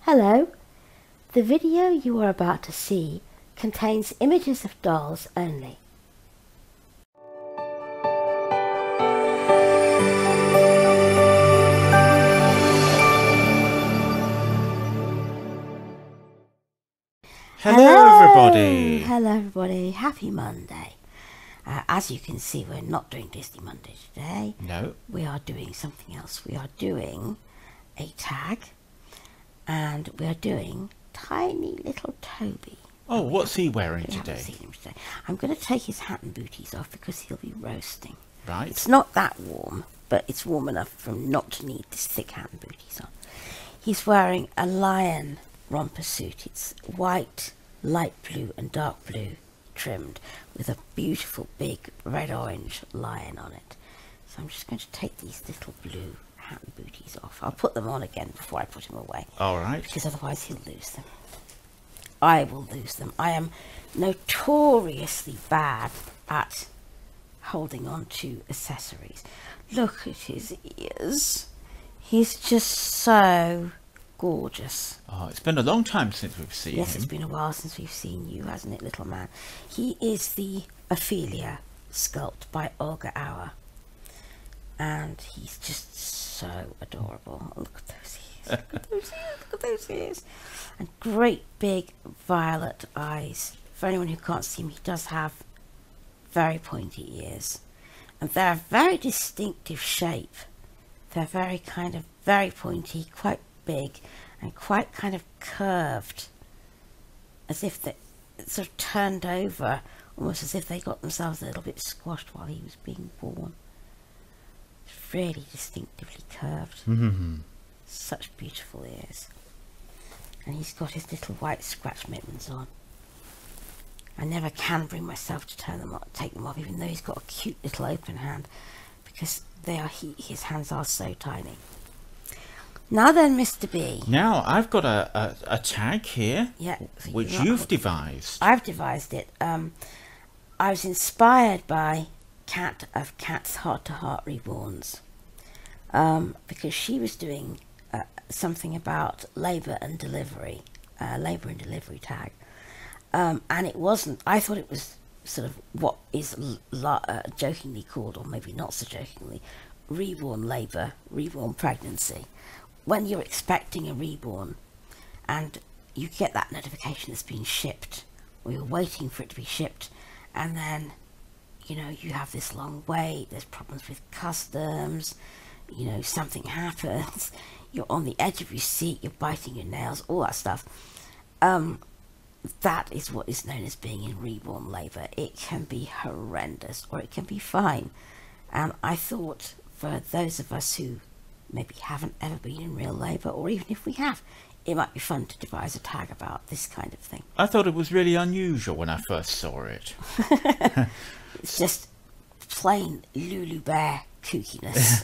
Hello. The video you are about to see contains images of dolls only. Hello everybody! Hello everybody, happy Monday. As you can see, we're not doing Disney Monday today. No. We are doing something else. We are doing a tag, and we are doing tiny little Toby. Oh, what's he wearing We haven't today? seen him today. I'm going to take his hat and booties off because he'll be roasting. Right. It's not that warm, but it's warm enough for him not to need this thick hat and booties on. He's wearing a lion romper suit. It's white, light blue and dark blue trimmed with a beautiful big red-orange lion on it. So I'm just going to take these little blue hat and booties off. I'll put them on again before I put him away. All right. Because otherwise he'll lose them. I will lose them. I am notoriously bad at holding on to accessories. Look at his ears. He's just so gorgeous. Oh, it's been a long time since we've seen Yes, him. it's been a while since we've seen you, hasn't it, little man? He is the Ophelia sculpt by Olga Auer. And he's just so adorable. Oh, look at those ears. Look at those ears. Look at those ears. And great big violet eyes. For anyone who can't see him, he does have very pointy ears. And they're a very distinctive shape. They're very pointy, quite big, and quite kind of curved. As if they sort of turned over, almost as if they got themselves a little bit squashed while he was being born. It's really distinctively curved. Mm-hmm. Such beautiful ears. And he's got his little white scratch mittens on. I never can bring myself to take them off, even though he's got a cute little open hand, because his hands are so tiny. Now then, Mr. B. Now, I've got a tag here, Yeah, so which you've devised. I've devised it. I was inspired by Cat of Cat's Heart to Heart Reborns, because she was doing something about labour and delivery tag, and it wasn't. I thought it was sort of what is jokingly called, or maybe not so jokingly, reborn labour, reborn pregnancy. When you're expecting a reborn and you get that notification it's been shipped, or you're waiting for it to be shipped, and then you have this long wait, there's problems with customs, something happens, you're on the edge of your seat, you're biting your nails, all that stuff. That is what is known as being in reborn labour. It can be horrendous, or it can be fine. And I thought, for those of us who maybe haven't ever been in real labour, or even if we have, it might be fun to devise a tag about this kind of thing. I thought it was really unusual when I first saw it. It's just plain Lulu Bear kookiness.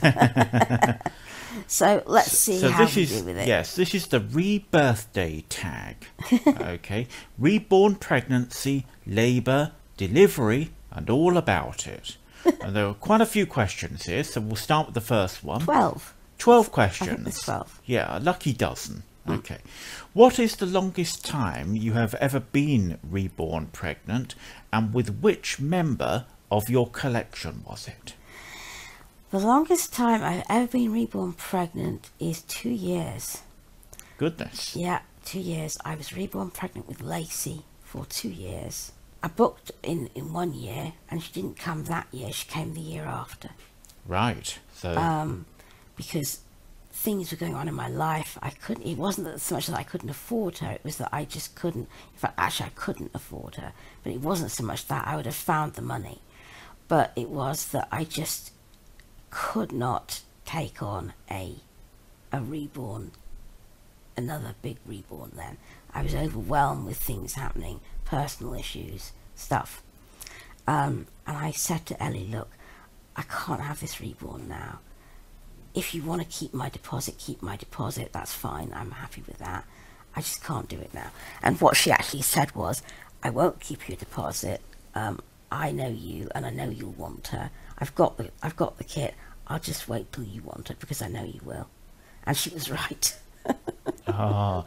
So let's see how we do with it. Yes, this is the Rebirthday tag. Okay, reborn pregnancy, labour, delivery, and all about it. And there are quite a few questions here, so we'll start with the first one. 12 questions. I think there's 12. Yeah, a lucky dozen. Okay. What is the longest time you have ever been reborn pregnant, and with which member of your collection was it? The longest time I've ever been reborn pregnant is 2 years. Goodness. Yeah, 2 years. I was reborn pregnant with Lacey for 2 years. I booked in 1 year, and she didn't come that year. She came the year after. Right. So. Because things were going on in my life. It wasn't that so much that I couldn't afford her, it was that I just couldn't. In fact, actually I couldn't afford her, but it wasn't so much that. I would have found the money, but it was that I just could not take on a reborn, another big reborn then. I was overwhelmed with things happening, personal issues, stuff. And I said to Ellie, look, I can't have this reborn now. If you want to keep my deposit, that's fine. I'm happy with that. I just can't do it now. And what she actually said was, I won't keep your deposit. I know you, and I know you'll want her. I've got the kit. I'll just wait till you want it, because I know you will. And she was right. Ah,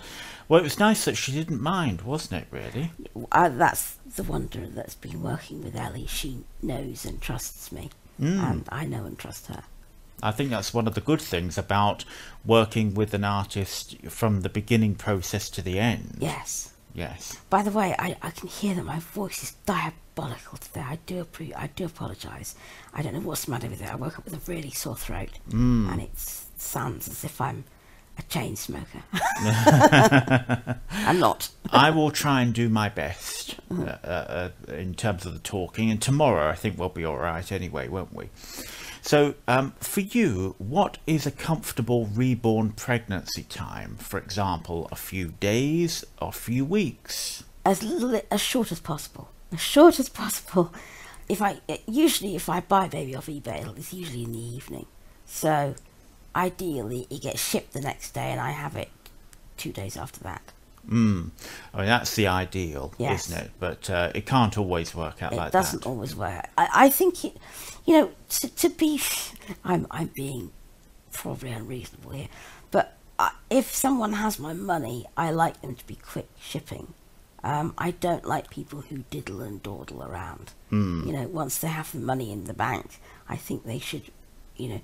well, it was nice that she didn't mind, wasn't it, really? That's the wonder that's been working with Ellie. She knows and trusts me, and I know and trust her. I think that's one of the good things about working with an artist from the beginning process to the end. Yes. Yes. By the way, I can hear that my voice is diabolical today. I do apologise. I don't know what's the matter with it. I woke up with a really sore throat, and it sounds as if I'm a chain smoker. I'm not. I will try and do my best in terms of the talking, and tomorrow I think we'll be all right anyway, won't we? So, for you, what is a comfortable reborn pregnancy time? For example, a few days or a few weeks? As short as possible. As short as possible. If I buy a baby off eBay, it's usually in the evening. So, ideally, it gets shipped the next day, and I have it 2 days after that. I mean, that's the ideal, Yes. isn't it? But it can't always work out like It that. doesn't always work. I think it, you know, to be, I'm being probably unreasonable here, but if someone has my money, I like them to be quick shipping. I don't like people who diddle and dawdle around. You know, once they have the money in the bank, I think they should, you know,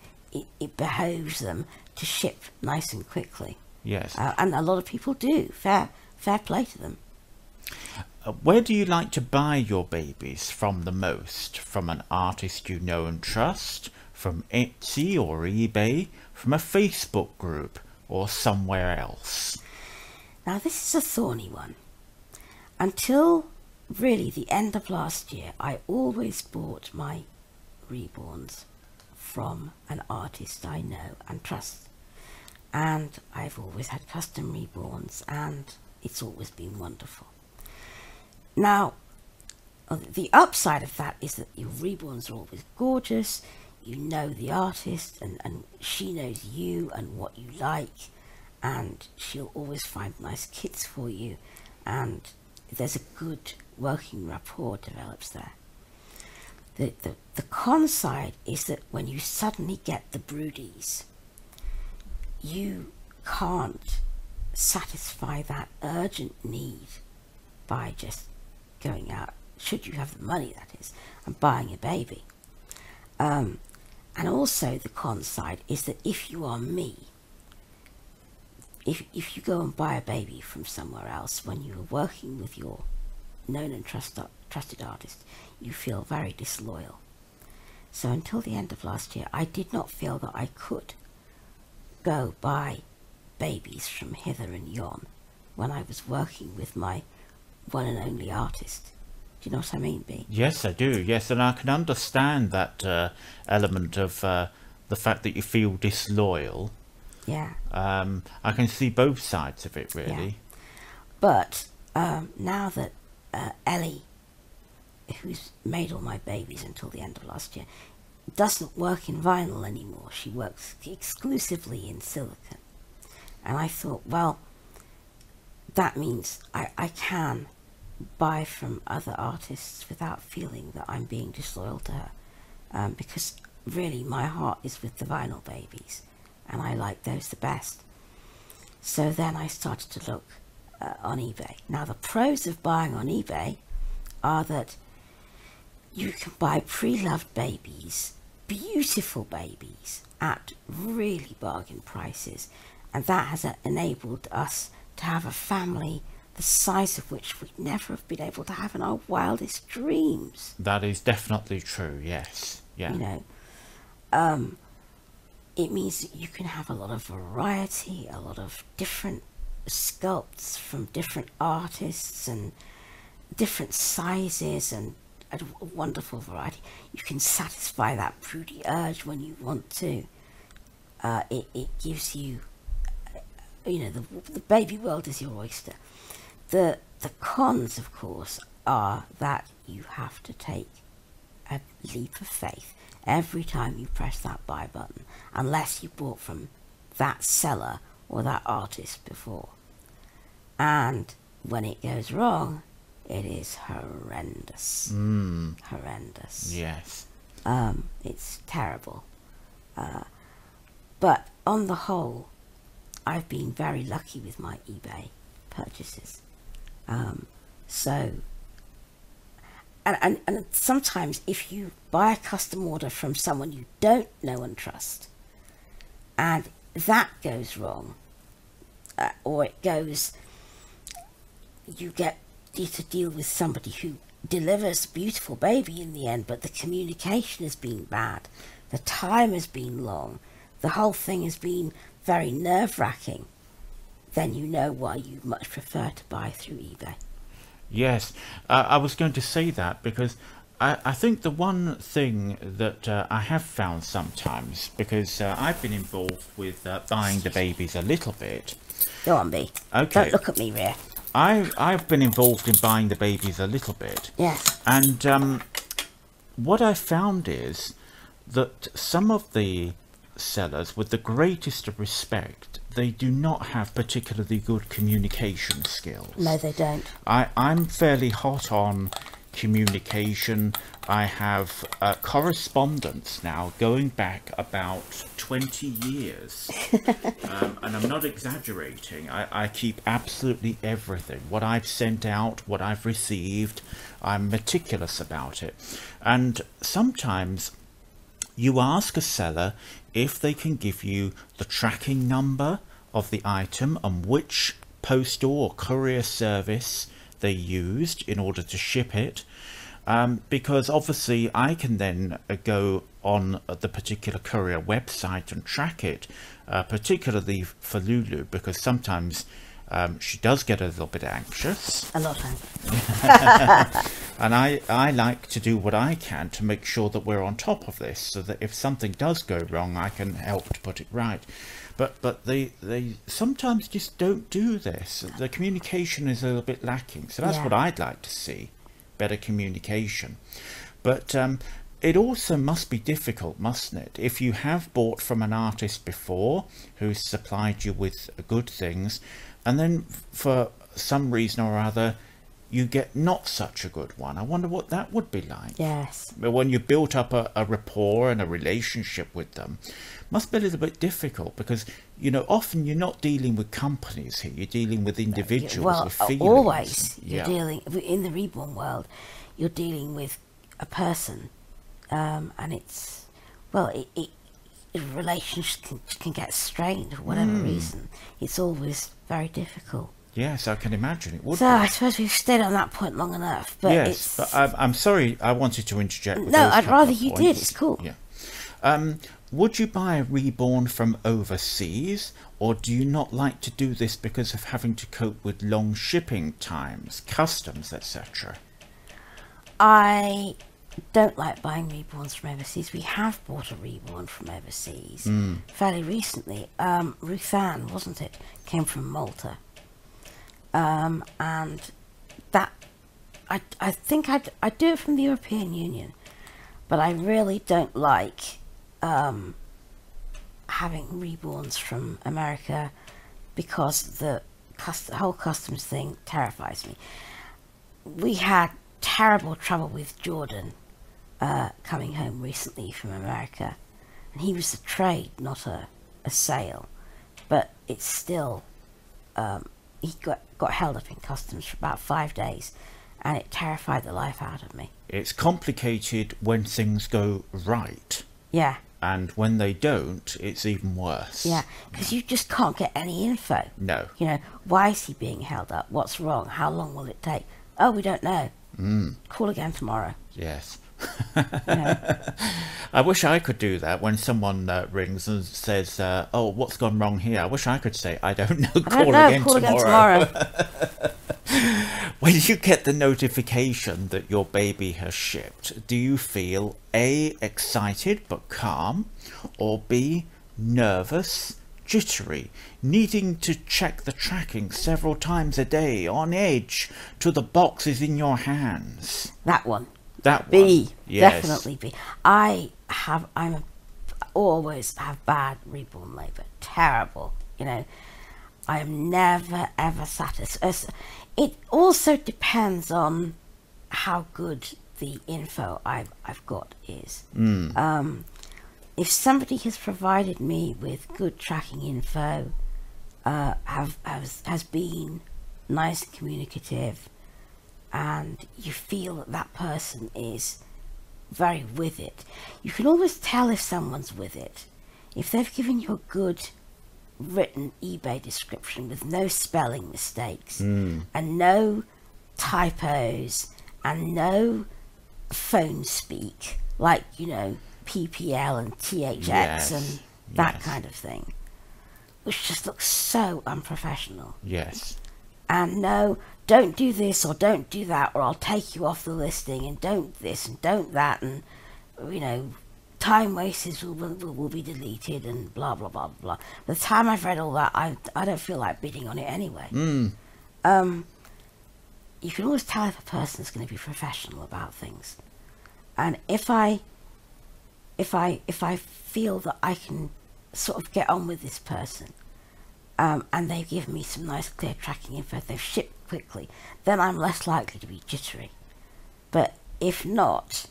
it behoves them to ship nice and quickly. Yes. And a lot of people do. Fair play to them. Where do you like to buy your babies from the most? From an artist you know and trust? From Etsy or eBay? From a Facebook group? Or somewhere else? Now, this is a thorny one. Until really the end of last year, I always bought my reborns from an artist I know and trust. And I've always had custom reborns, and it's always been wonderful. Now, the upside of that is that your reborns are always gorgeous. You know the artist, and she knows you and what you like, and she'll always find nice kits for you, and there's a good working rapport develops there. The con side is that when you suddenly get the broodies, you can't satisfy that urgent need by just going out, should you have the money that is, and buying a baby. And also the con side is that if you are me, if you go and buy a baby from somewhere else when you are working with your known and trusted artist, you feel very disloyal. So until the end of last year, I did not feel that I could go buy babies from hither and yon when I was working with my one and only artist. Do you know what I mean, B? Yes, I do. Yes, and I can understand that element of the fact that you feel disloyal. Yeah. I can see both sides of it, really. Yeah. But now that Ellie, who's made all my babies until the end of last year, doesn't work in vinyl anymore. She works exclusively in silicone. And I thought, well, that means I can buy from other artists without feeling that I'm being disloyal to her. Because really my heart is with the vinyl babies, and I like those the best. So then I started to look on eBay. Now the pros of buying on eBay are that you can buy pre-loved babies, beautiful babies, at really bargain prices, and that has enabled us to have a family the size of which we'd never have been able to have in our wildest dreams. That is definitely true, yes. Yeah. You know, it means that you can have a lot of variety, a lot of different sculpts from different artists and different sizes, and a wonderful variety. You can satisfy that broody urge when you want to. It gives you, you know, the baby world is your oyster. The cons, of course, are that you have to take a leap of faith every time you press that buy button, unless you bought from that seller or that artist before. And when it goes wrong, it is horrendous. Horrendous. Yes. It's terrible. But on the whole, I've been very lucky with my eBay purchases. So, and sometimes if you buy a custom order from someone you don't know and trust, and that goes wrong, or it goes, you need to deal with somebody who delivers a beautiful baby in the end, but the communication has been bad, the time has been long, the whole thing has been very nerve-wracking, then you know why you much prefer to buy through eBay. Yes, I was going to say that because I think the one thing that I have found sometimes, because I've been involved with buying the babies a little bit. Go on, B. Okay. Don't look at me, Rhea. I've been involved in buying the babies a little bit. Yes. And what I found is that some of the sellers, with the greatest of respect, they do not have particularly good communication skills. No, they don't. I'm fairly hot on communication. I have correspondence now going back about 20 years. And I'm not exaggerating. I keep absolutely everything. What I've sent out, what I've received, I'm meticulous about it. And sometimes you ask a seller if they can give you the tracking number of the item and which postal or courier service they used in order to ship it, because obviously I can then go on the particular courier website and track it, particularly for Lulu, because sometimes she does get a little bit anxious. A lot of And I like to do what I can to make sure that we're on top of this, so that if something does go wrong, I can help to put it right. But they sometimes just don't do this. The communication is a little bit lacking. So that's what I'd like to see, better communication. But it also must be difficult, mustn't it? If you have bought from an artist before who's supplied you with good things, and then for some reason or other you get not such a good one. I wonder what that would be like. Yes. But when you built up a rapport and a relationship with them, must be a little bit difficult, because you know often you're not dealing with companies here, you're dealing with individuals with feelings. Always you're dealing in the Reborn world, you're dealing with a person, and it's relations can get strained for whatever reason. It's always very difficult. Yes, I can imagine it would. So I suppose we've stayed on that point long enough. But yes, but I'm sorry, I wanted to interject with no, those I'd rather you points. did. It's cool. Yeah. Would you buy a Reborn from overseas, or do you not like to do this because of having to cope with long shipping times, customs, etc.? I don't like buying Reborns from overseas. We have bought a Reborn from overseas fairly recently. Ruth Ann, wasn't it? Came from Malta. And that I think I'd do it from the European Union, but I really don't like having Reborns from America, because the whole customs thing terrifies me. We had terrible trouble with Jordan coming home recently from America, and he was a trade, not a sale, but it's still he got held up in customs for about 5 days, and it terrified the life out of me. It's complicated when things go right. Yeah. And when they don't, it's even worse. Yeah, because you just can't get any info. No. You know, why is he being held up? What's wrong? How long will it take? Oh, we don't know. Call again tomorrow. Yes. You know? I wish I could do that when someone rings and says, oh, what's gone wrong here? I wish I could say, I don't know, call again tomorrow. When you get the notification that your baby has shipped, do you feel A, excited but calm, or B, nervous, jittery, needing to check the tracking several times a day, on edge, till the box is in your hands? That one. That B. one. Yes. Definitely B. Always have bad Reborn labour. Terrible. You know, I am never ever satisfied. It also depends on how good the info I've got is. If somebody has provided me with good tracking info, has been nice and communicative, and you feel that that person is very with it. You can always tell if someone's with it if they've given you a good written eBay description with no spelling mistakes and no typos and no phone speak, like, you know, PPL and THX and that kind of thing, which just looks so unprofessional. Yes. And no, don't do this or don't do that, or I'll take you off the listing, and don't this and don't that, and, you know, time wasters will be deleted, and blah blah blah blah. By the time I've read all that, I don't feel like bidding on it anyway. You can always tell if a person's going to be professional about things, and if I feel that I can sort of get on with this person, and they give me some nice clear tracking info, they've shipped quickly, then I'm less likely to be jittery. But if not,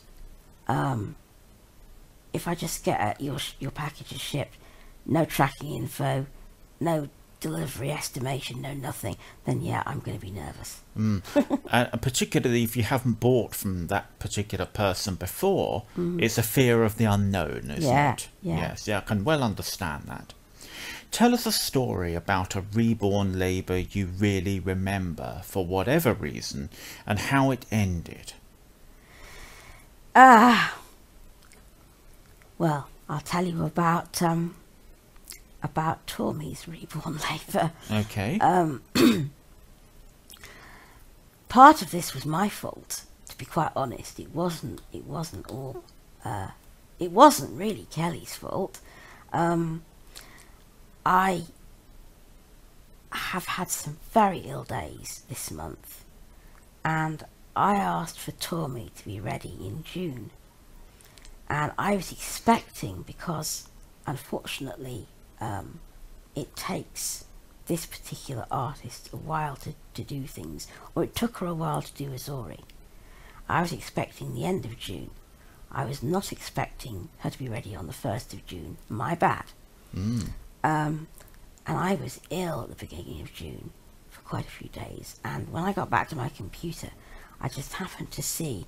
if I just get your package is shipped, no tracking info, no delivery estimation, no nothing, then yeah, I'm going to be nervous. And particularly if you haven't bought from that particular person before, it's a fear of the unknown, isn't it? Yes, I can well understand that. Tell us a story about a reborn labour you really remember for whatever reason, and how it ended. Well, I'll tell you about Tommy's reborn labour. Okay. Part of this was my fault, to be quite honest. It wasn't all. It wasn't really Kelly's fault. I have had some very ill days this month, and I asked for Tommy to be ready in June, and I was expecting, because unfortunately it takes this particular artist a while to do things, or it took her a while to do Azori. I was expecting the end of June. I was not expecting her to be ready on the 1st of June. My bad. And I was ill at the beginning of June for quite a few days, and when I got back to my computer, I just happened to see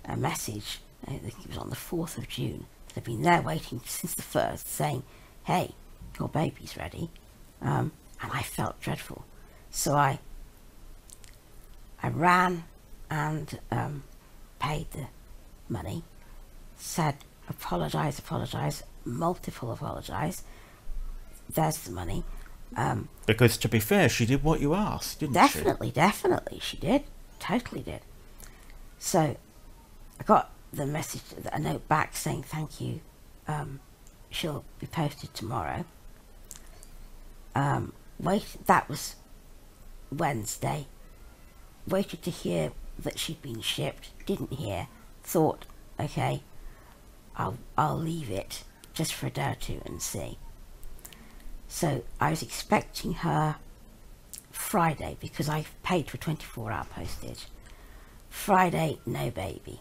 a message, I think it was on the 4th of June, that had been there waiting since the 1st, saying, hey, your baby's ready. And I felt dreadful. So I ran and paid the money, said apologise, multiple apologise, there's the money. Because to be fair, she did what you asked, didn't she? Definitely she did. Totally did. So I got the message, a note back saying thank you, she'll be posted tomorrow. That was Wednesday. Waited to hear that she'd been shipped, didn't hear, thought, okay, I'll leave it just for a day or two and see. So I was expecting her Friday, because I paid for 24-hour postage. Friday, no baby.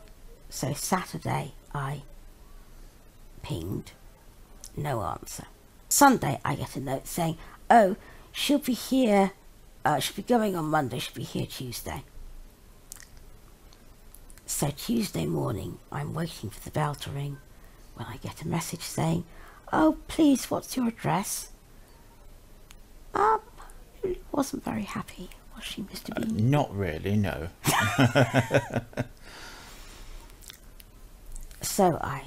So Saturday I pinged, no answer. Sunday I get a note saying, oh, she'll be here, she'll be going on Monday, she'll be here Tuesday. So Tuesday morning I'm waiting for the bell to ring when I get a message saying, oh please, what's your address? Wasn't very happy, was she, Mr. Bean? Not really, no. So I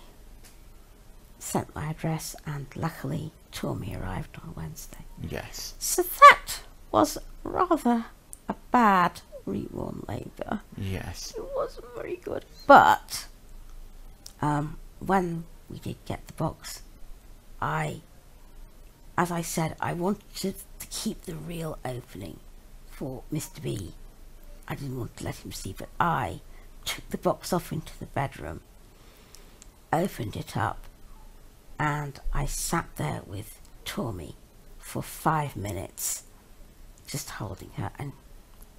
sent my address, and luckily Tommy arrived on Wednesday. Yes. So that was rather a bad reborn labour. Yes. It wasn't very good. But when we did get the box, as I said, I wanted to keep the real opening for Mr. B. I didn't want to let him see, but I took the box off into the bedroom, opened it up, and I sat there with Tommy for 5 minutes, just holding her and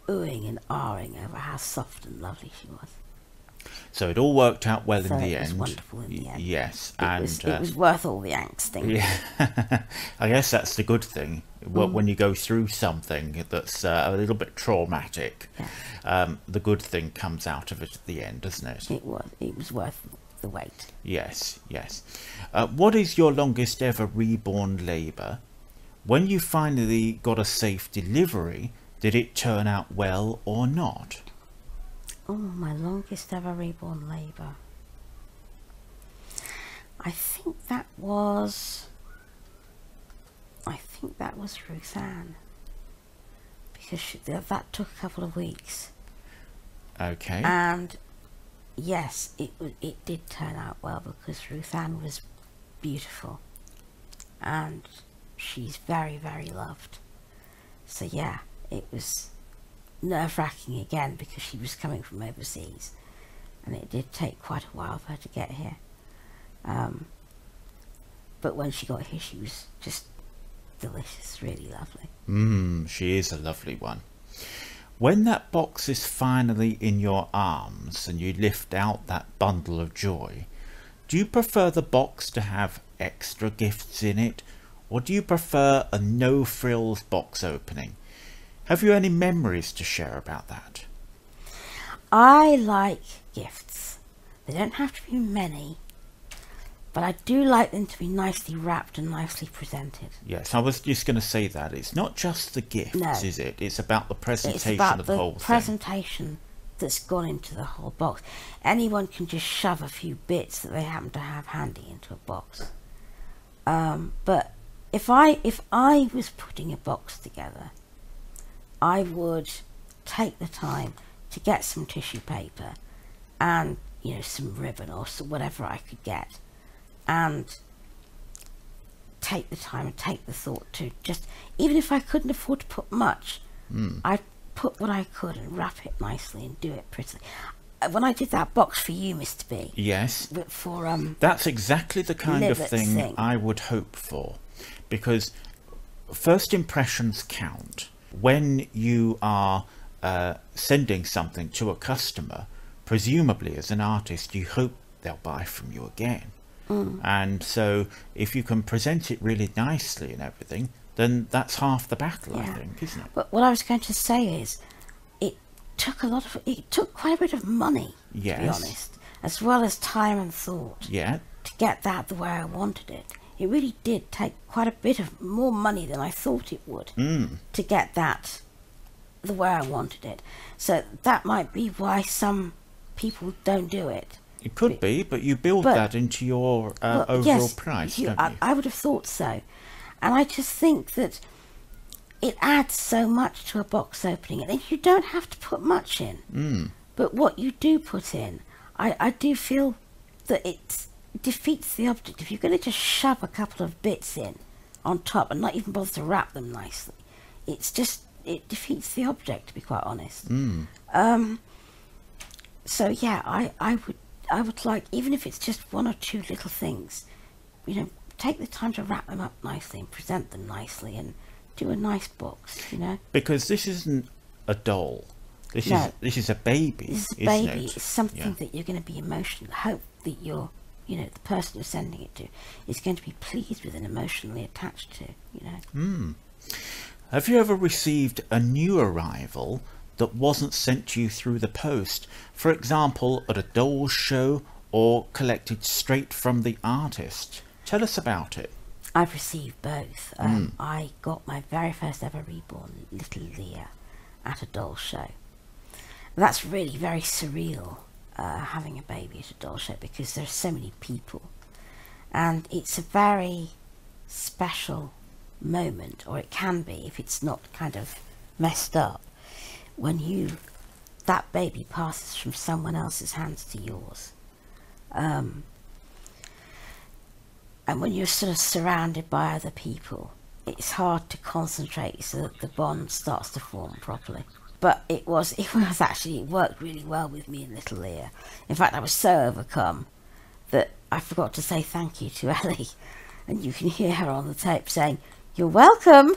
oohing and ahhing over how soft and lovely she was. So it all worked out well So in the it was end. wonderful in the end. Yes, It was worth all the angsting. yeah, I guess that's the good thing. When you go through something that's a little bit traumatic, the good thing comes out of it at the end, doesn't it? It was worth the wait. Yes, yes. What is your longest ever reborn labour? When you finally got a safe delivery, did it turn out well or not? Oh, my longest ever reborn labour. I think that was Ruth Ann, because that took a couple of weeks. Okay. And yes, it did turn out well, because Ruth Ann was beautiful, and she's very, very loved. So yeah, it was nerve-wracking again, because she was coming from overseas, and it did take quite a while for her to get here. But when she got here, she was just delicious, really lovely. She is a lovely one. When that box is finally in your arms and you lift out that bundle of joy, do you prefer the box to have extra gifts in it, or do you prefer a no-frills box opening? Have you any memories to share about that? I like gifts. They don't have to be many, but I do like them to be nicely wrapped and nicely presented. Yes, I was just going to say that. It's not just the gifts, No. is it? It's about the presentation It's about of the whole the thing. presentation that's gone into the whole box. Anyone can just shove a few bits that they happen to have handy into a box. But if I was putting a box together, I would take the time to get some tissue paper and, some ribbon or whatever I could get, and take the time and take the thought to just, even if I couldn't afford to put much, I'd put what I could and wrap it nicely and do it prettily. When I did that box for you, Mr. B. Yes. For that's exactly the kind of thing I would hope for, because first impressions count. When you are sending something to a customer, presumably as an artist, you hope they'll buy from you again. And so if you can present it really nicely and everything, then that's half the battle, I think, isn't it? But what I was going to say is, it took quite a bit of money, to be honest, as well as time and thought, to get that the way I wanted it. It really did take quite a bit of more money than I thought it would to get that the way I wanted it. So that might be why some people don't do it. It could be, but you build that into your overall price, don't you? I would have thought so. And I just think that it adds so much to a box opening. And you don't have to put much in. But what you do put in, I do feel that it defeats the object. If you're going to just shove a couple of bits in on top and not even bother to wrap them nicely, it defeats the object, to be quite honest. So yeah, I would like, even if it's just one or two little things, take the time to wrap them up nicely and present them nicely and do a nice box, Because this isn't a doll. This is a baby. This is a baby. It's something that you're going to be emotional. Hope that the person you're sending it to is going to be pleased with and emotionally attached to, Have you ever received a new arrival that wasn't sent to you through the post, for example at a doll show, or collected straight from the artist? Tell us about it. I've received both. I got my very first ever reborn, little Leah, at a doll show. That's really very surreal, having a baby at a doll show, because there's so many people, and it's a very special moment, or it can be if it's not kind of messed up, when that baby passes from someone else's hands to yours, and when you're sort of surrounded by other people, it's hard to concentrate so that the bond starts to form properly. But it worked really well with me and little Leah. In fact, I was so overcome that I forgot to say thank you to Ellie, and you can hear her on the tape saying, "You're welcome."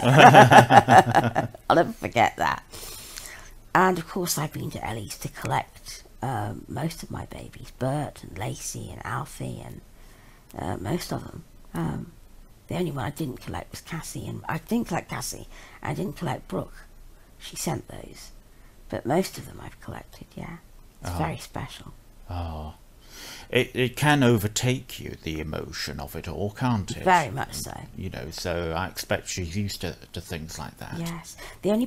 I'll never forget that. And of course I've been to Ellie's to collect most of my babies, Bert and Lacey and Alfie, and most of them. The only one I didn't collect was Cassie, and I didn't collect Cassie. I didn't collect Brooke. She sent those, but most of them I've collected. Yeah, it's very special. Oh, it can overtake you, the emotion of it all, can't it? Very much so. You know, so I expect she's used to things like that. Yes, the only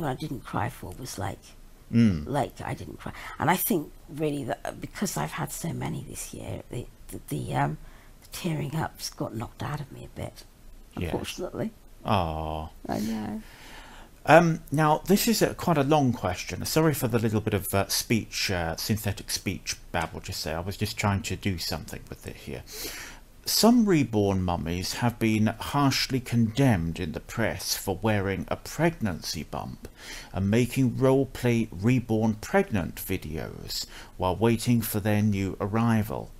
one I didn't cry for was Lake. Lake, I didn't cry, and I think really that because I've had so many this year, the tearing up's got knocked out of me a bit, unfortunately. Oh, I know. Now, this is quite a long question. Sorry for the little bit of synthetic speech babble just there. I was just trying to do something with it here. Some reborn mummies have been harshly condemned in the press for wearing a pregnancy bump and making roleplay reborn pregnant videos while waiting for their new arrival.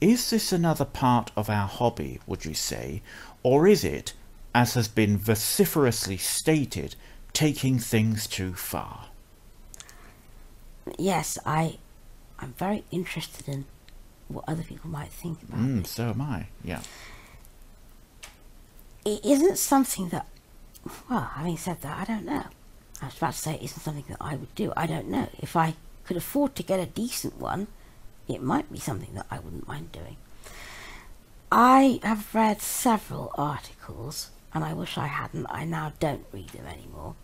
Is this another part of our hobby, would you say, or is it, as has been vociferously stated, taking things too far? Yes, I'm very interested in what other people might think about it. So am I, yeah. It isn't something that, well, having said that, I don't know. I was about to say it isn't something that I would do. I don't know. If I could afford to get a decent one, it might be something that I wouldn't mind doing. I have read several articles, and I wish I hadn't, I now don't read them anymore,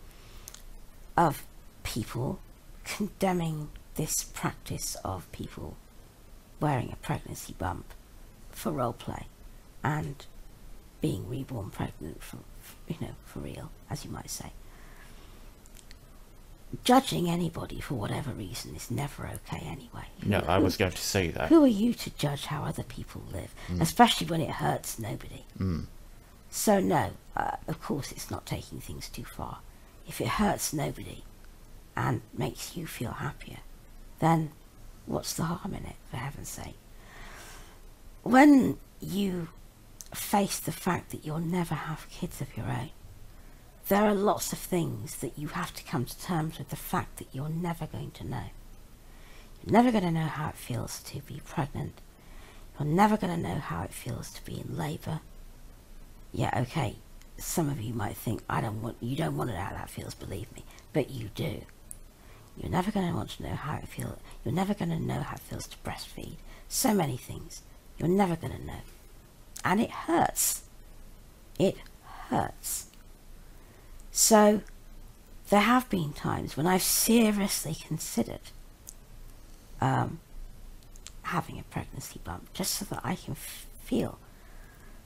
of people condemning this practice of people wearing a pregnancy bump for roleplay and being reborn pregnant for real, as you might say. Judging anybody for whatever reason is never okay anyway. No, I was going to say that. Who are you to judge how other people live, especially when it hurts nobody? So no, of course it's not taking things too far. If it hurts nobody and makes you feel happier, then what's the harm in it, for heaven's sake? When you face the fact that you'll never have kids of your own, there are lots of things that you have to come to terms with the fact that you're never going to know. You're never going to know how it feels to be pregnant. You're never going to know how it feels to be in labour. Yeah, okay, some of you might think, you don't want to know how that feels, believe me, but you do. You're never going to want to know how it feels. You're never going to know how it feels to breastfeed. So many things. You're never going to know. And it hurts. It hurts. So there have been times when I've seriously considered having a pregnancy bump just so that I can feel,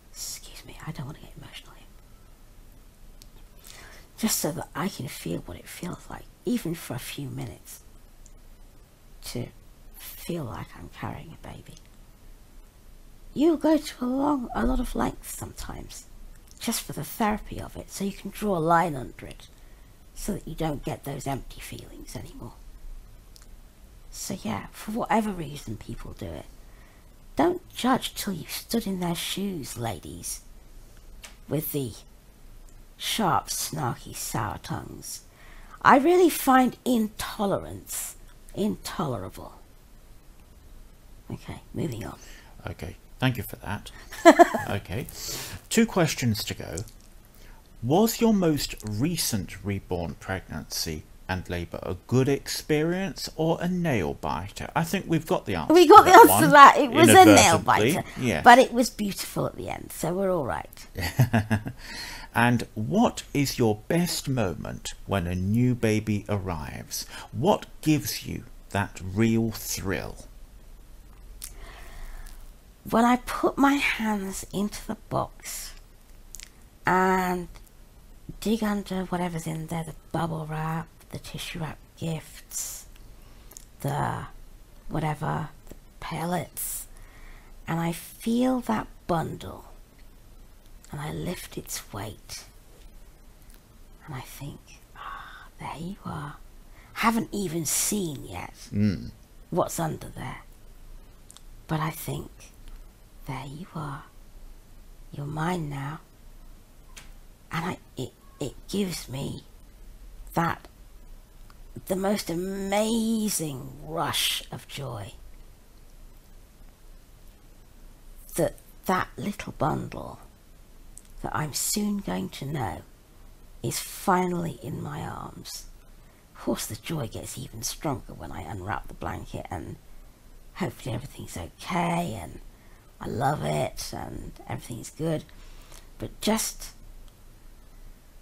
excuse me, I don't want to get emotional here, just so that I can feel what it feels like, even for a few minutes, to feel like I'm carrying a baby. You'll go to a lot of lengths sometimes, just for the therapy of it, so you can draw a line under it, so that you don't get those empty feelings anymore. So yeah, for whatever reason people do it, don't judge till you've stood in their shoes, ladies, with the sharp, snarky, sour tongues. I really find intolerance intolerable. Okay, moving on. Okay, thank you for that. Okay, 2 questions to go. Was your most recent reborn pregnancy and labour a good experience or a nail biter? I think we've got the answer. We got the answer to that. It was a nail inadvertently. biter, Yes. but it was beautiful at the end, so we're all right. And what is your best moment when a new baby arrives? What gives you that real thrill? When I put my hands into the box and dig under whatever's in there, the bubble wrap, the tissue wrap gifts, the whatever, the pellets, and I feel that bundle and I lift its weight and I think, there you are. Haven't even seen yet what's under there, but I think, there you are. You're mine now. And it gives me that the most amazing rush of joy that that little bundle that I'm soon going to know is finally in my arms. Of course, the joy gets even stronger when I unwrap the blanket and hopefully everything's okay and I love it and everything's good. But just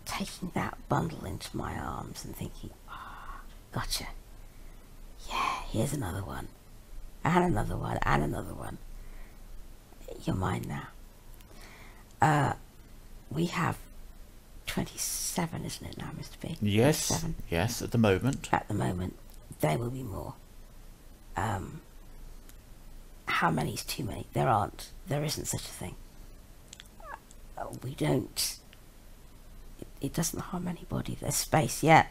taking that bundle into my arms and thinking, ah, gotcha. Yeah, here's another one. And another one, and another one. You're mine now. We have 27, isn't it now, Mr. B? Yes, 27. yes, at the moment. At the moment, there will be more. How many is too many? There aren't. There isn't such a thing. We don't... It doesn't harm anybody. There's space yet.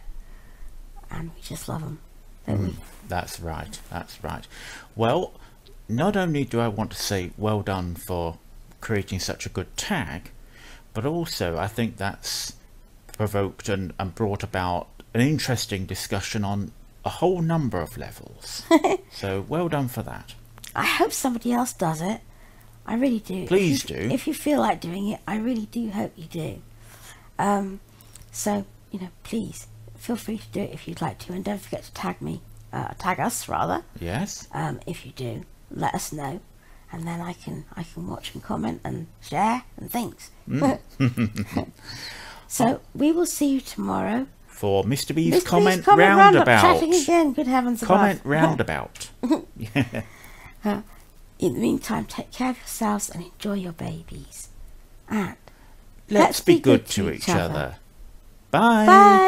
And we just love them, don't we? That's right, that's right. Well, not only do I want to say well done for creating such a good tag, but also I think that's provoked and brought about an interesting discussion on a whole number of levels. So well done for that. I hope somebody else does it. I really do. Please do. do. If you feel like doing it, I really do hope you do. So, you know, please feel free to do it if you'd like to, and don't forget to tag me, tag us rather. Yes. If you do, let us know, and then I can watch and comment and share and things. So we will see you tomorrow For Mr. B's Mr. comment, B's roundabout. Chatting again. Good heavens above. Comment roundabout. Yeah. In the meantime, take care of yourselves and enjoy your babies. And Let's be good to each other. Bye. Bye.